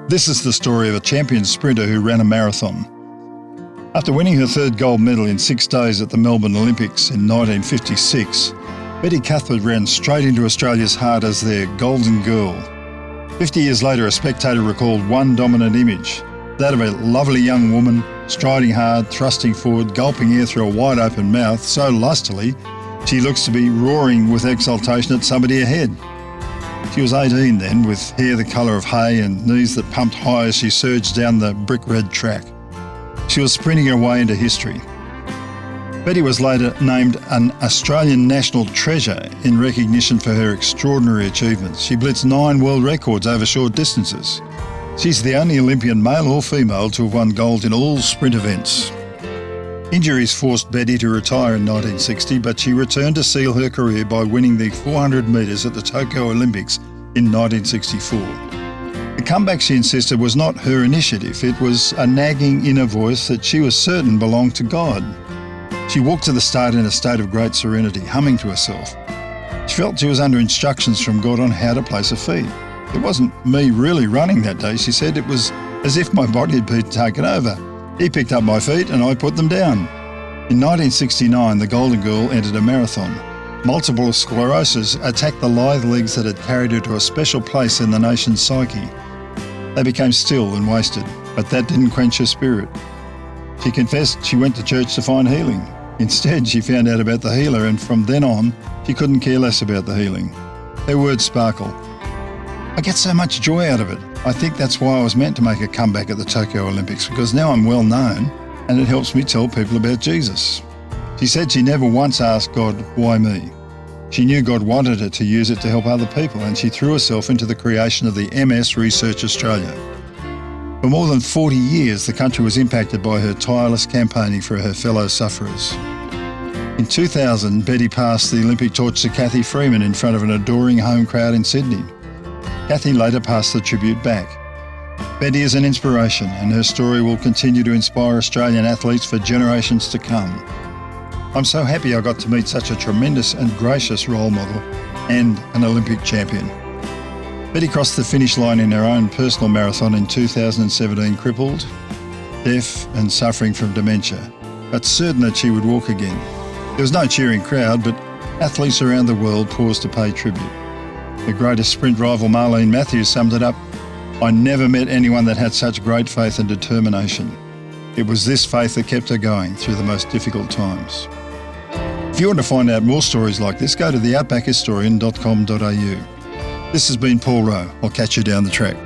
This is the story of a champion sprinter who ran a marathon. After winning her third gold medal in 6 days at the Melbourne Olympics in 1956, Betty Cuthburt ran straight into Australia's heart as their golden girl. 50 years later, a spectator recalled one dominant image, that of a lovely young woman striding hard, thrusting forward, gulping air through a wide-open mouth so lustily she looks to be roaring with exultation at somebody ahead. She was 18 then, with hair the colour of hay and knees that pumped high as she surged down the brick-red track. She was sprinting her way into history. Betty was later named an Australian National Treasure in recognition for her extraordinary achievements. She blitzed 9 world records over short distances. She's the only Olympian, male or female, to have won gold in all sprint events. Injuries forced Betty to retire in 1960, but she returned to seal her career by winning the 400 metres at the Tokyo Olympics in 1964. The comeback, she insisted, was not her initiative. It was a nagging inner voice that she was certain belonged to God. She walked to the start in a state of great serenity, humming to herself. She felt she was under instructions from God on how to place her feet. It wasn't me really running that day, she said. It was as if my body had been taken over. He picked up my feet and I put them down. In 1969, the Golden Girl entered a marathon. Multiple sclerosis attacked the lithe legs that had carried her to a special place in the nation's psyche. They became still and wasted, but that didn't quench her spirit. She confessed she went to church to find healing. Instead, she found out about the healer, and from then on, she couldn't care less about the healing. Her words sparkle. I get so much joy out of it. I think that's why I was meant to make a comeback at the Tokyo Olympics, because now I'm well known and it helps me tell people about Jesus. She said she never once asked God, why me? She knew God wanted her to use it to help other people, and she threw herself into the creation of the MS Research Australia. For more than 40 years, the country was impacted by her tireless campaigning for her fellow sufferers. In 2000, Betty passed the Olympic torch to Cathy Freeman in front of an adoring home crowd in Sydney. Cathy later passed the tribute back. Betty is an inspiration, and her story will continue to inspire Australian athletes for generations to come. I'm so happy I got to meet such a tremendous and gracious role model and an Olympic champion. Betty crossed the finish line in her own personal marathon in 2017, crippled, deaf and suffering from dementia, but certain that she would walk again. There was no cheering crowd, but athletes around the world paused to pay tribute. The greatest sprint rival, Marlene Matthews, summed it up, I never met anyone that had such great faith and determination. It was this faith that kept her going through the most difficult times. If you want to find out more stories like this, go to theoutbackhistorian.com.au. This has been Paul Rowe. I'll catch you down the track.